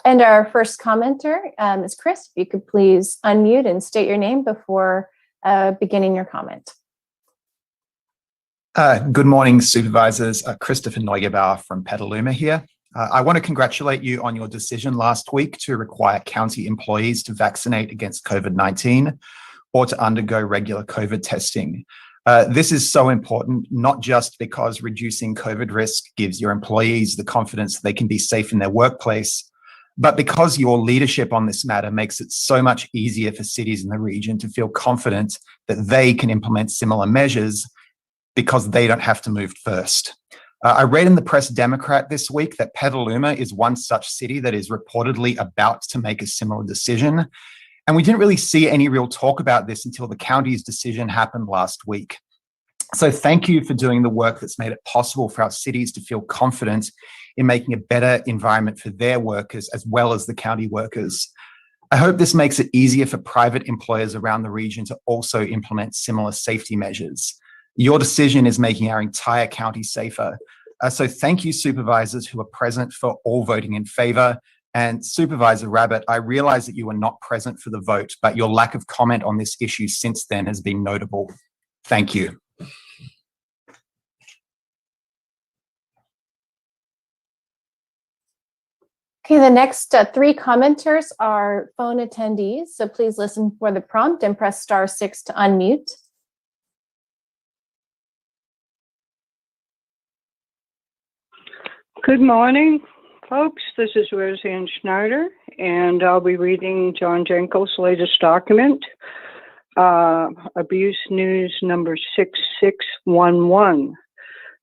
And our first commenter is Chris. If you could please unmute and state your name before beginning your comment. Good morning, Supervisors. Christopher Neugebauer from Petaluma here. I want to congratulate you on your decision last week to require county employees to vaccinate against COVID-19 or to undergo regular COVID testing. This is so important, not just because reducing COVID risk gives your employees the confidence they can be safe in their workplace, but because your leadership on this matter makes it so much easier for cities in the region to feel confident that they can implement similar measures because they don't have to move first. I read in the Press Democrat this week that Petaluma is one such city that is reportedly about to make a similar decision. And we didn't really see any real talk about this until the county's decision happened last week. So thank you for doing the work that's made it possible for our cities to feel confident in making a better environment for their workers as well as the county workers. I hope this makes it easier for private employers around the region to also implement similar safety measures. Your decision is making our entire county safer. So thank you, supervisors who are present, for all voting in favor. And Supervisor Rabbit, I realize that you were not present for the vote, but your lack of comment on this issue since then has been notable. Thank you. Okay, the next 3 commenters are phone attendees. So please listen for the prompt and press *6 to unmute. Good morning, folks. This is Roseanne Schneider, and I'll be reading John Jenkel's latest document, Abuse News number 6611.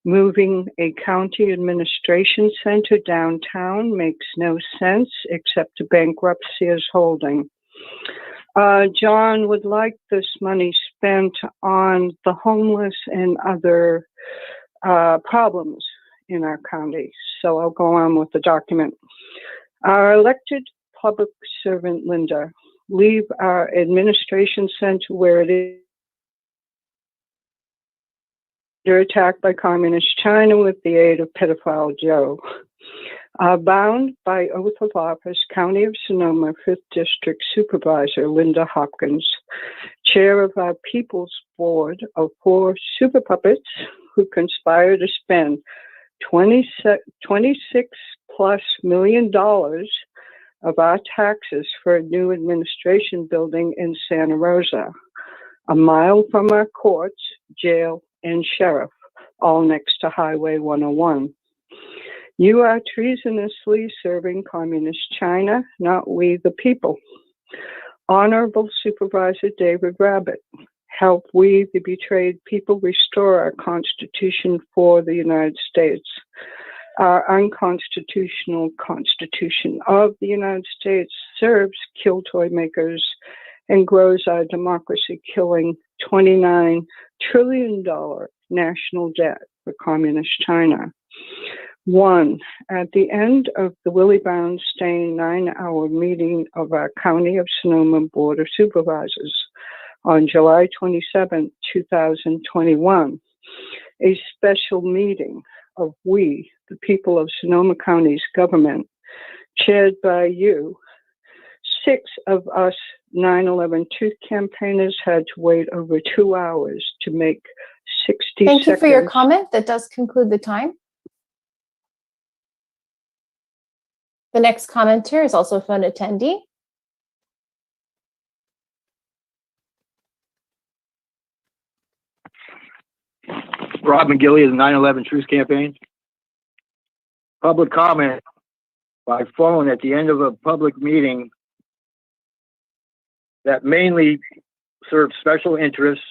Moving a county administration center downtown makes no sense except to bankrupt Sears Holding. John would like this money spent on the homeless and other problems in our county. So I'll go on with the document. Our elected public servant, Linda, leave our administration center where it is. They're attacked by Communist China with the aid of pedophile Joe. Bound by oath of office, County of Sonoma 5th District Supervisor Linda Hopkins, chair of our People's Board of 4 super puppets who conspire to spend $26+ million of our taxes for a new administration building in Santa Rosa, a mile from our courts, jail, and sheriff, all next to Highway 101. You are treasonously serving Communist China, not we the people. Honorable Supervisor David Rabbit, help we the betrayed people restore our Constitution for the United States. Our unconstitutional Constitution of the United States serves kill toy makers and grows our democracy, killing $29 trillion national debt for Communist China. 1, at the end of the Willie Brown Stain 9-hour meeting of our County of Sonoma Board of Supervisors on July 27, 2021, a special meeting of we, the people of Sonoma County's government, chaired by you. 6 of us 9/11 Truth campaigners had to wait over 2 hours to make 60 Thank you for your seconds. comment. That does conclude the time. The next commenter is also a phone attendee. Rob McGilly of the 9/11 Truth Campaign. Public comment by phone at the end of a public meeting that mainly serves special interests,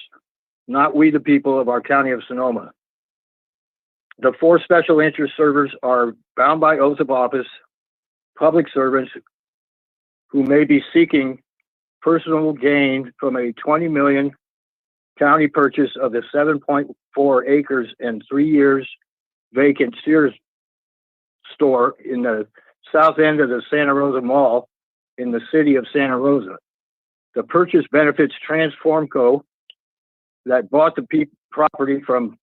not we the people of our County of Sonoma. The 4 special interest servers are bound by oath of office, public servants who may be seeking personal gain from a $20 million county purchase of the 7.4 acres and 3 years vacant Sears store in the south end of the Santa Rosa Mall in the city of Santa Rosa. The purchase benefits Transformco that bought the property from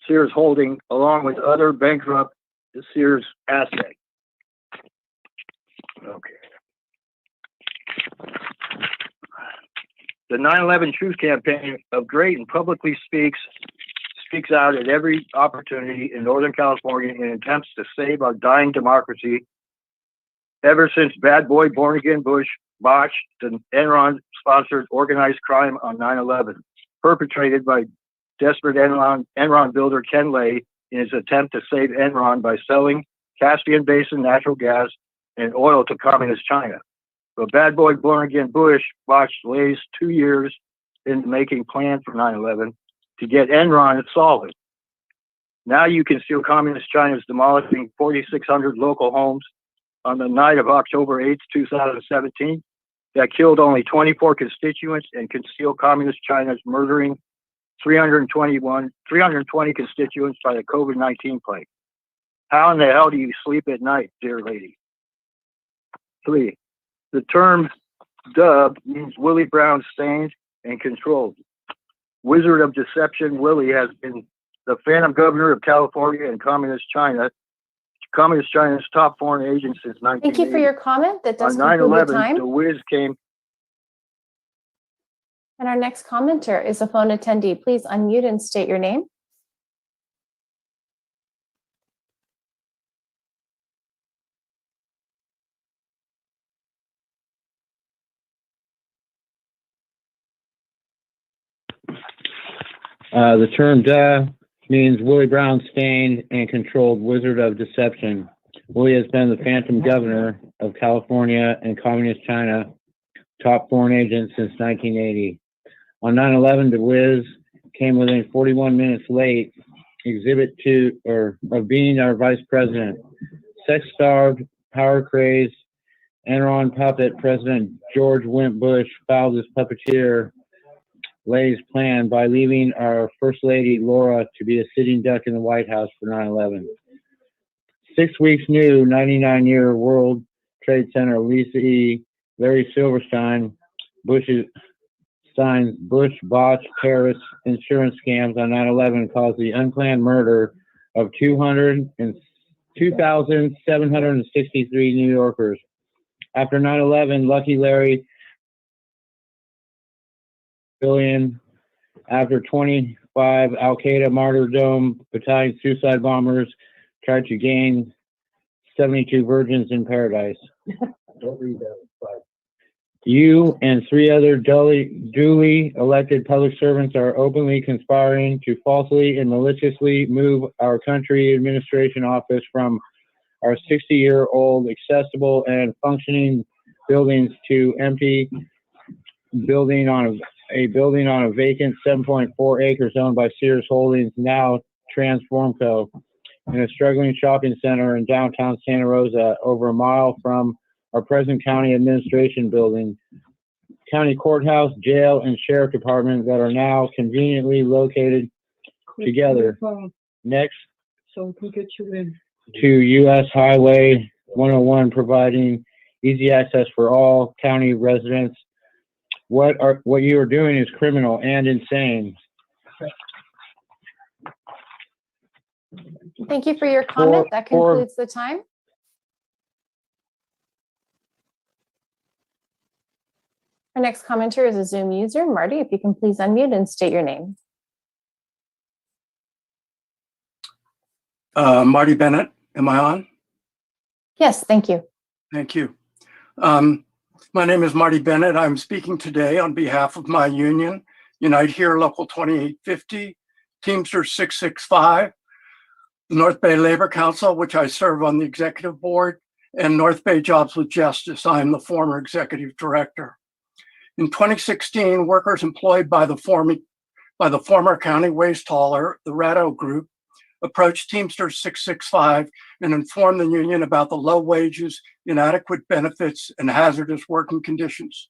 Sears Holding along with other bankrupt Sears assets. Okay. The 9/11 Truth Campaign of Drayton publicly speaks out at every opportunity in Northern California in attempts to save our dying democracy. Ever since bad boy born again Bush botched the Enron-sponsored organized crime on 9/11, perpetrated by desperate Enron builder Ken Lay in his attempt to save Enron by selling Caspian Basin natural gas and oil to Communist China. But bad boy born again Bush botched Lay's 2 years in making plans for 9/11 to get Enron solvent. Now you can steal Communist China's demolishing 4,600 local homes on the night of October 8, 2017, that killed only 24 constituents and concealed Communist China's murdering 320 constituents by the COVID-19 plague. How in the hell do you sleep at night, dear lady? 3, the term dub means Willie Brown stained and controlled. Wizard of Deception Willie has been the phantom governor of California and Communist China's top foreign agent since 1980. Thank you for your comment. That does On conclude the 9/11, time. the Wiz came. And our next commenter is a phone attendee. Please unmute and state your name. The term "duh" means Willie Brown stained and controlled Wizard of Deception. Willie has been the phantom governor of California and Communist China, top foreign agent since 1980. On 9/11, the Wiz came within 41 minutes late exhibit to or of being our vice president. Sex-starved, power-crazed, Enron puppet President George Wimp Bush fouled his puppeteer Lay's plan by leaving our First Lady Laura to be a sitting duck in the White House for 9/11. 6 weeks new 99-year World Trade Center Lisa E. Larry Silverstein, Bush botched terrorist insurance scams on 9/11 caused the unplanned murder of 2,763 New Yorkers. After 9/11, Lucky Larry billion. After 25 Al-Qaeda martyrdom battalion suicide bombers tried to gain 72 virgins in paradise. Don't read that. You and 3 other duly elected public servants are openly conspiring to falsely and maliciously move our country administration office from our 60-year-old accessible and functioning buildings to empty building on a vacant 7.4 acres owned by Sears Holdings, now Transformco, in a struggling shopping center in downtown Santa Rosa, over a mile from our present county administration building, county courthouse, jail, and sheriff department that are now conveniently located together next to U.S. Highway 101, providing easy access for all county residents. What you are doing is criminal and insane. Thank you for your comment. That concludes the time. Our next commenter is a Zoom user. Marty, if you can please unmute and state your name. Marty Bennett, am I on? Yes, thank you. Thank you. My name is Marty Bennett. I'm speaking today on behalf of my union, Unite Here Local 2850, Teamsters 665, the North Bay Labor Council, which I serve on the executive board, and North Bay Jobs with Justice. I am the former executive director. In 2016, workers employed by the former county waste hauler, the Ratto Group, approached Teamsters 665 and informed the union about the low wages, inadequate benefits, and hazardous working conditions.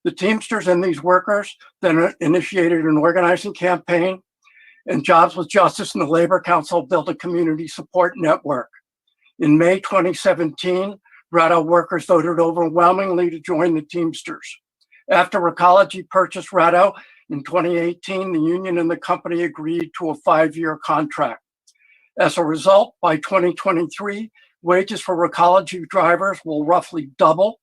The Teamsters and these workers then initiated an organizing campaign, and Jobs with Justice and the Labor Council built a community support network. In May 2017, Ratto workers voted overwhelmingly to join the Teamsters. After Recology purchased Ratto in 2018, the union and the company agreed to a 5-year contract. As a result, by 2023, wages for Recology drivers will roughly double.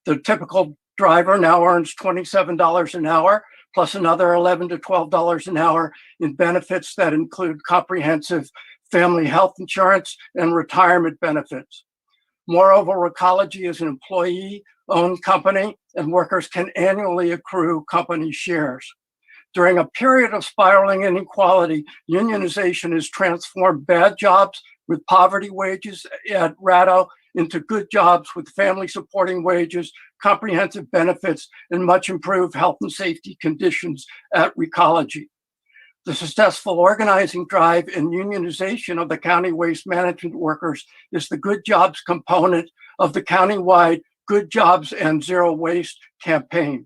The typical driver now earns $27 an hour, plus another $11 to $12 an hour in benefits that include comprehensive family health insurance and retirement benefits. Moreover, Recology is an employee-owned company, and workers can annually accrue company shares. During a period of spiraling inequality, unionization has transformed bad jobs with poverty wages at Ratto into good jobs with family supporting wages, comprehensive benefits, and much improved health and safety conditions at Recology. The successful organizing drive and unionization of the county waste management workers is the good jobs component of the countywide Good Jobs and Zero Waste campaign.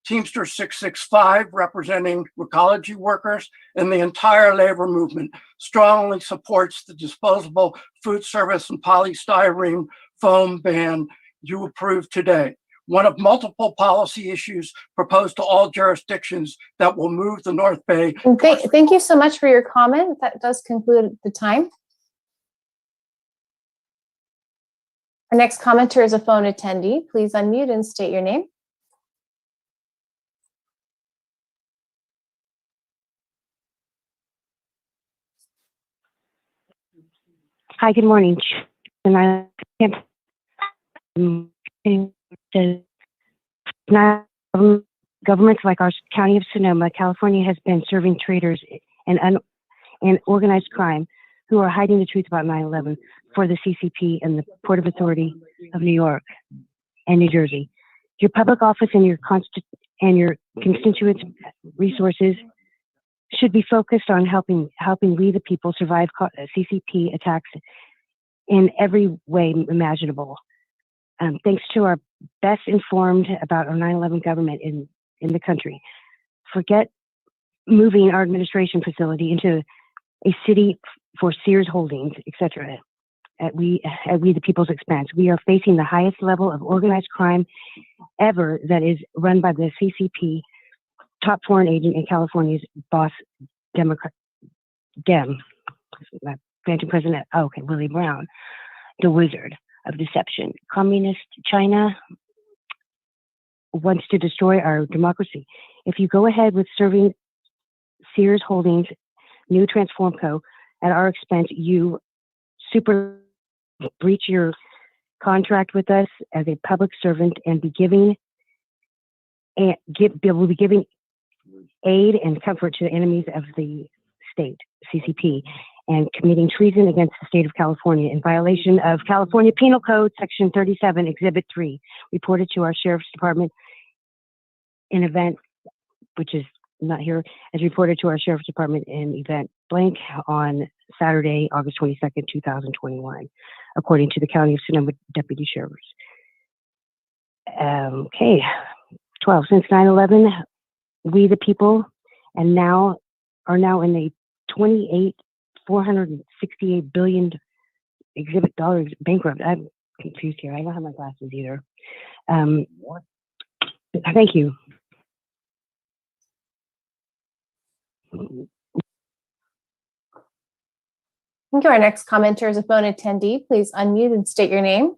Teamsters 665, representing Recology workers and the entire labor movement, strongly supports the disposable food service and polystyrene foam ban you approved today, one of multiple policy issues proposed to all jurisdictions that will move the North Bay. Thank you so much for your comment. That does conclude the time. Our next commenter is a phone attendee. Please unmute and state your name. Hi, good morning. And I can't governments like our county of Sonoma, California, has been serving traitors and organized crime who are hiding the truth about 9/11 for the CCP and the Port of Authority of New York and New Jersey. Your public office and your constituents' resources should be focused on helping we the people survive CCP attacks in every way imaginable. Thanks to our best informed about our 9/11 government in the country. Forget moving our administration facility into a city for Sears Holdings, etc. At we the people's expense. We are facing the highest level of organized crime ever that is run by the CCP, top foreign agent and California's boss, Phantom President, Willie Brown, the wizard of deception. Communist China wants to destroy our democracy. If you go ahead with serving Sears Holdings, new Transform Co. at our expense, you breach your contract with us as a public servant and will be giving aid and comfort to the enemies of the state, CCP, and committing treason against the state of California in violation of California Penal Code Section 37, Exhibit 3, reported to our Sheriff's Department in event, which is not here, as reported to our Sheriff's Department in event blank on Saturday, August 22nd, 2021, according to the County of Sonoma Deputy Sheriffs. 12, since 9/11, we the people are now in a $468 billion exhibit dollars bankrupt. I'm confused here. I don't have my glasses either. Thank you. Thank you. Our next commenter is a phone attendee. Please unmute and state your name.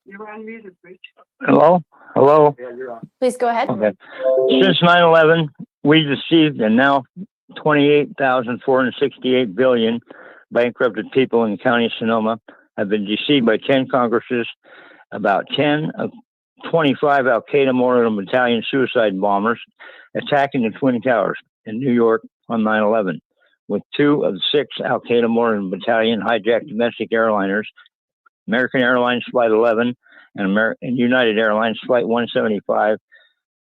You're unmuted, Rich. Hello? Hello? Yeah, you're on. Please go ahead. Okay. Since 9/11, we received and now 28,468 billion bankrupted people in the county of Sonoma have been deceived by 10 Congresses, about 10 of 25 Al-Qaeda Mortar Battalion suicide bombers attacking the Twin Towers in New York on 9/11, with 2 of 6 Al-Qaeda Mortar Battalion hijacked domestic airliners, American Airlines Flight 11 and United Airlines Flight 175,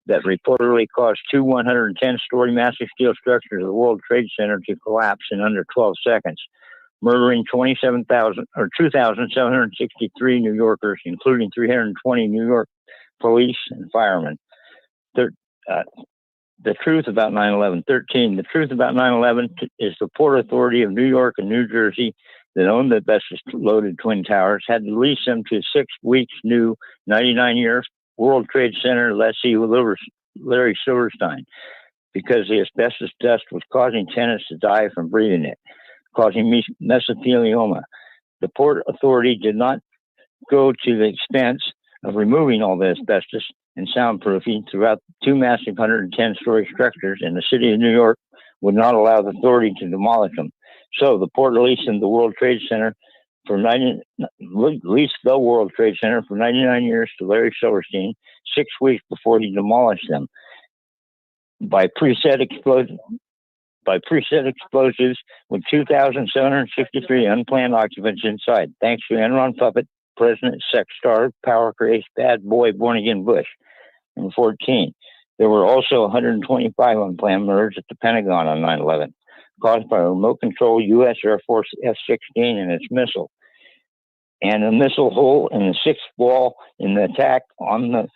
that reportedly caused 2 110-story massive steel structures of the World Trade Center to collapse in under 12 seconds, murdering 2,763 New Yorkers, including 320 New York police and firemen. The truth about 9/11. 13. The truth about 9/11 is the Port Authority of New York and New Jersey that owned the best-loaded Twin Towers had to lease them to 6 weeks new 99-year World Trade Center lessee Larry Silverstein, because the asbestos dust was causing tenants to die from breathing it, causing mesothelioma. The Port Authority did not go to the expense of removing all the asbestos and soundproofing throughout 2 massive 110-story structures, and the city of New York would not allow the authority to demolish them. So the port leased the World Trade Center for 99 years to Larry Silverstein 6 weeks before he demolished them by preset explosives with 2,763 unplanned occupants inside, thanks to Enron puppet President Sex Star Power Craze Bad Boy Born Again Bush. And 14, there were also 125 unplanned murders at the Pentagon on 9/11, caused by a remote control U.S. Air Force F-16 and its missile, and a missile hole in the 6th wall in the attack on the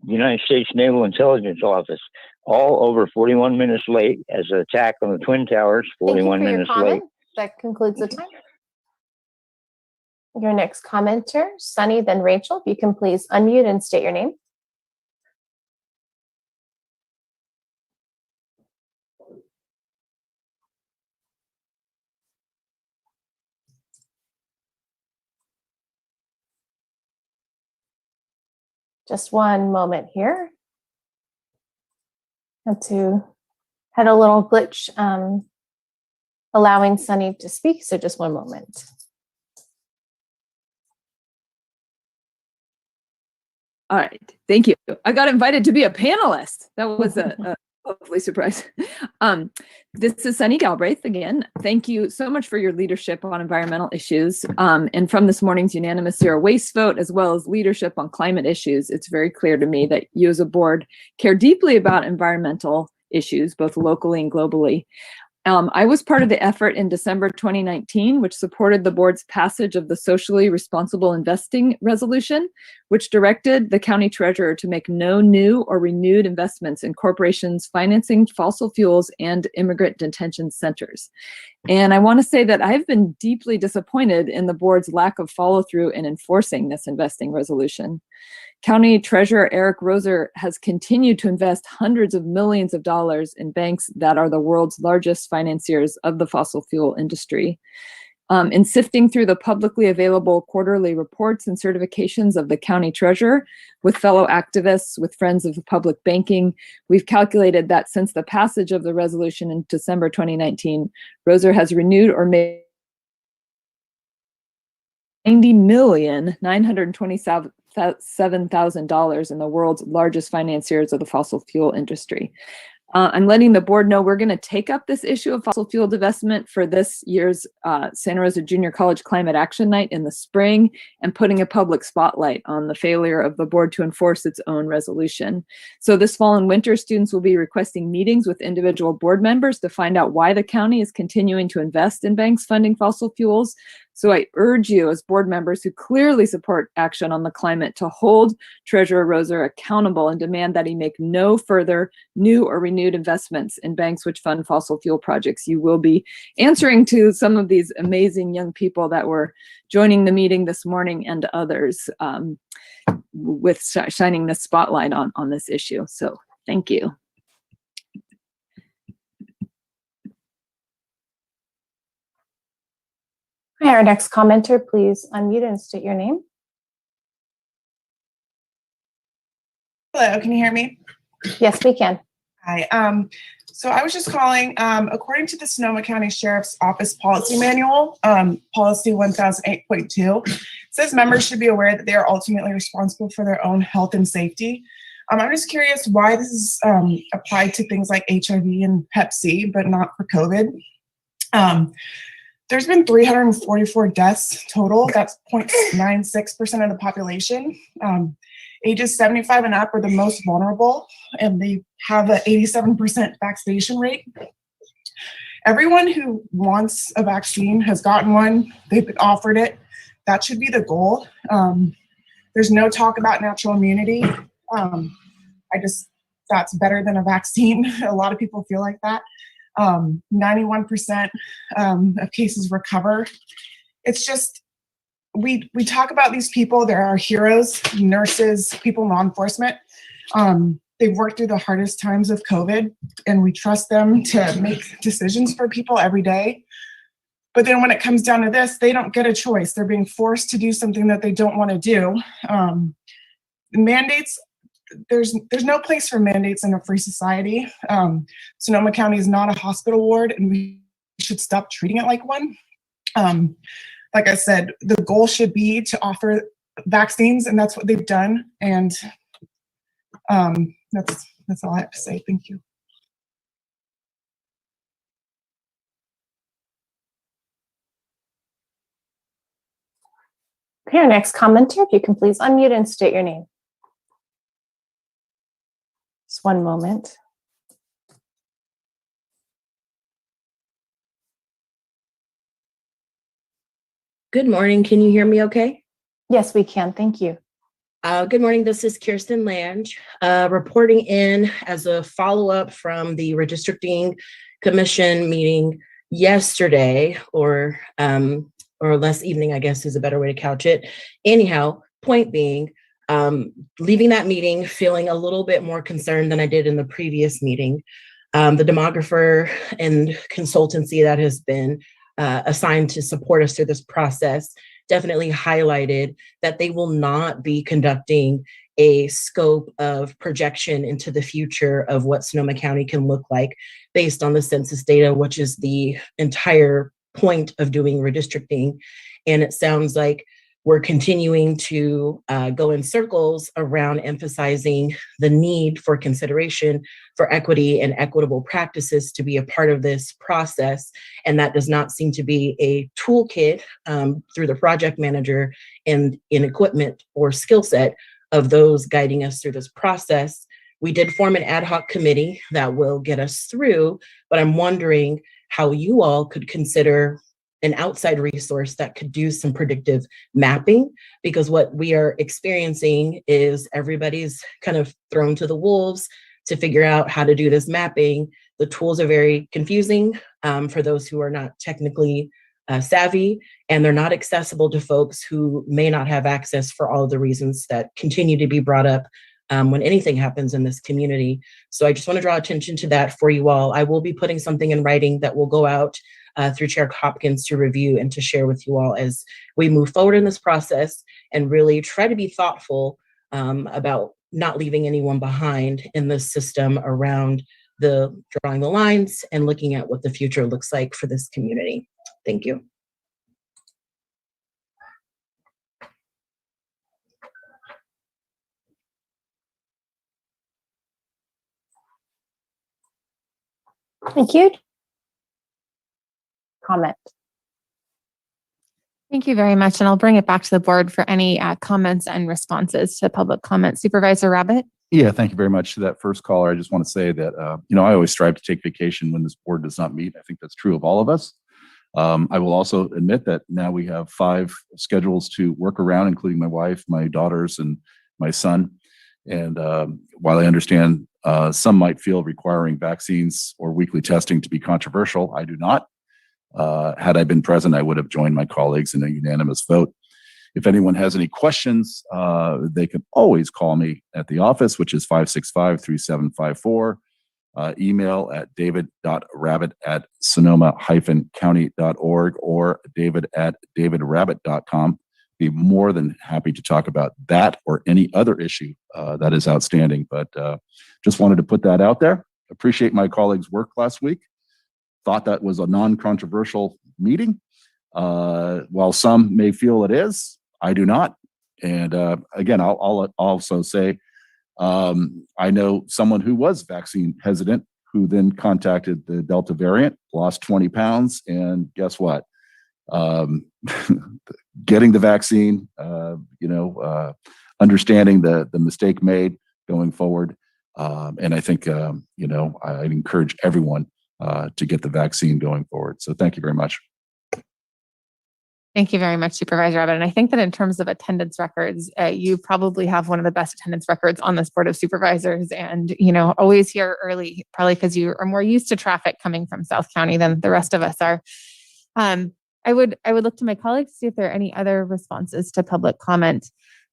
United States Naval Intelligence Office, all over 41 minutes late, as the attack on the Twin Towers, 41 minutes late. That concludes the time. Your next commenter, Sunny, then Rachel. If you can please unmute and state your name. Just one moment here. Had a little glitch allowing Sunny to speak, so just one moment. All right, thank you. I got invited to be a panelist. That was a hopefully surprise. This is Sunny Galbraith again. Thank you so much for your leadership on environmental issues. And from this morning's unanimous zero waste vote, as well as leadership on climate issues, it's very clear to me that you as a board care deeply about environmental issues, both locally and globally. I was part of the effort in December 2019, which supported the board's passage of the Socially Responsible Investing Resolution, which directed the county treasurer to make no new or renewed investments in corporations financing fossil fuels and immigrant detention centers. And I want to say that I've been deeply disappointed in the board's lack of follow through in enforcing this investing resolution. County Treasurer Eric Rosa has continued to invest hundreds of millions of dollars in banks that are the world's largest financiers of the fossil fuel industry. In sifting through the publicly available quarterly reports and certifications of the county treasurer with fellow activists, with Friends of Public Banking, we've calculated that since the passage of the resolution in December 2019, Rosa has renewed or made $90,927,000 in the world's largest financiers of the fossil fuel industry. I'm letting the board know we're going to take up this issue of fossil fuel divestment for this year's Santa Rosa Junior College Climate Action Night in the spring, and putting a public spotlight on the failure of the board to enforce its own resolution. So this fall and winter, students will be requesting meetings with individual board members to find out why the county is continuing to invest in banks funding fossil fuels. So I urge you as board members who clearly support action on the climate to hold Treasurer Rosa accountable and demand that he make no further new or renewed investments in banks which fund fossil fuel projects. You will be answering to some of these amazing young people that were joining the meeting this morning and others with shining the spotlight on this issue. So thank you. Hi, our next commenter, please unmute and state your name. Hello, can you hear me? Yes, we can. Hi. So I was just calling, according to the Sonoma County Sheriff's Office Policy Manual, Policy 1008.2, says members should be aware that they are ultimately responsible for their own health and safety. I'm just curious why this is applied to things like HIV and Hep C, but not for COVID. There's been 344 deaths total. That's 0.96% of the population. Ages 75 and up are the most vulnerable, and they have an 87% vaccination rate. Everyone who wants a vaccine has gotten one. They've been offered it. That should be the goal. There's no talk about natural immunity. That's better than a vaccine. A lot of people feel like that. 91% of cases recover. It's just, we talk about these people. They're our heroes, nurses, people in law enforcement. They've worked through the hardest times of COVID, and we trust them to make decisions for people every day. But then when it comes down to this, they don't get a choice. They're being forced to do something that they don't want to do. Mandates, there's no place for mandates in a free society. Sonoma County is not a hospital ward, and we should stop treating it like one. Like I said, the goal should be to offer vaccines, and that's what they've done. And that's all I have to say. Thank you. Okay, our next commenter, if you can please unmute and state your name. Just one moment. Good morning. Can you hear me okay? Yes, we can. Thank you. Good morning. This is Kirsten Lange, reporting in as a follow-up from the Redistricting Commission meeting yesterday, or last evening, I guess is a better way to couch it. Anyhow, point being, leaving that meeting feeling a little bit more concerned than I did in the previous meeting. The demographer and consultancy that has been assigned to support us through this process definitely highlighted that they will not be conducting a scope of projection into the future of what Sonoma County can look like based on the census data, which is the entire point of doing redistricting. And it sounds like we're continuing to go in circles around emphasizing the need for consideration for equity and equitable practices to be a part of this process. And that does not seem to be a toolkit through the project manager and in equipment or skill set of those guiding us through this process. We did form an ad hoc committee that will get us through, but I'm wondering how you all could consider an outside resource that could do some predictive mapping, because what we are experiencing is everybody's kind of thrown to the wolves to figure out how to do this mapping. The tools are very confusing for those who are not technically savvy, and they're not accessible to folks who may not have access for all of the reasons that continue to be brought up when anything happens in this community. So I just want to draw attention to that for you all. I will be putting something in writing that will go out through Chair Hopkins to review and to share with you all as we move forward in this process and really try to be thoughtful about not leaving anyone behind in this system around the drawing the lines and looking at what the future looks like for this community. Thank you. Thank you. Comment. Thank you very much. And I'll bring it back to the board for any comments and responses to public comment. Supervisor Rabbit. Yeah, thank you very much to that first caller. I just want to say that, I always strive to take vacation when this board does not meet. I think that's true of all of us. I will also admit that now we have 5 schedules to work around, including my wife, my daughters, and my son. And while I understand some might feel requiring vaccines or weekly testing to be controversial, I do not. Had I been present, I would have joined my colleagues in a unanimous vote. If anyone has any questions, they can always call me at the office, which is 565-3754. Email at david.rabbit@sonoma-county.org or david@davidrabbit.com. Be more than happy to talk about that or any other issue that is outstanding. But just wanted to put that out there. Appreciate my colleagues' work last week. Thought that was a non-controversial meeting. While some may feel it is, I do not. And again, I'll also say, I know someone who was vaccine hesitant, who then contacted the Delta variant, lost 20 pounds, and guess what? Getting the vaccine, understanding the mistake made going forward. And I think, I'd encourage everyone to get the vaccine going forward. So thank you very much. Thank you very much, Supervisor Rabbit. And I think that in terms of attendance records, you probably have one of the best attendance records on this Board of Supervisors, and, always here early, probably because you are more used to traffic coming from South County than the rest of us are. I would look to my colleagues to see if there are any other responses to public comment.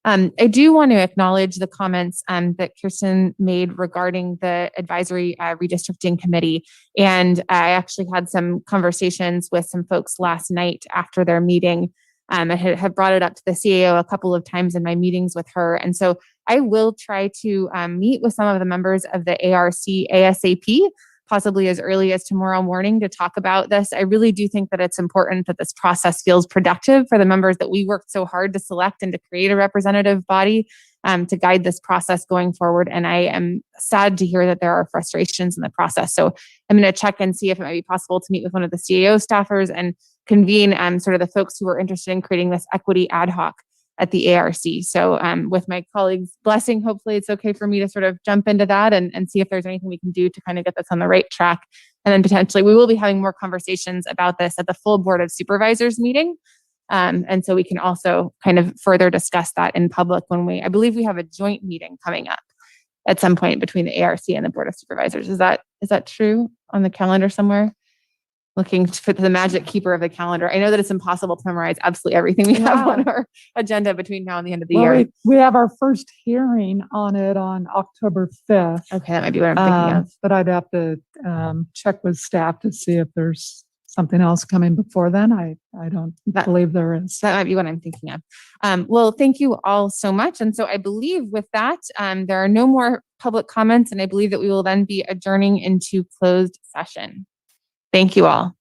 I do want to acknowledge the comments that Kirsten made regarding the advisory redistricting committee. And I actually had some conversations with some folks last night after their meeting. I had brought it up to the CAO a couple of times in my meetings with her. And so I will try to meet with some of the members of the ARC ASAP, possibly as early as tomorrow morning, to talk about this. I really do think that it's important that this process feels productive for the members that we worked so hard to select and to create a representative body to guide this process going forward. And I am sad to hear that there are frustrations in the process. So I'm going to check and see if it might be possible to meet with one of the CAO staffers and convene sort of the folks who are interested in creating this equity ad hoc at the ARC. So with my colleagues' blessing, hopefully it's okay for me to sort of jump into that and see if there's anything we can do to kind of get this on the right track. And then potentially we will be having more conversations about this at the full Board of Supervisors meeting. And so we can also kind of further discuss that in public when I believe we have a joint meeting coming up at some point between the ARC and the Board of Supervisors. Is that true on the calendar somewhere? Looking for the magic keeper of the calendar. I know that it's impossible to memorize absolutely everything we have on our agenda between now and the end of the year. We have our first hearing on it on October 5th. Okay, that might be what I'm thinking of. But I'd have to check with staff to see if there's something else coming before then. I don't believe there is. That might be what I'm thinking of. Well, thank you all so much. And so I believe with that, there are no more public comments, and I believe that we will then be adjourning into closed session. Thank you all.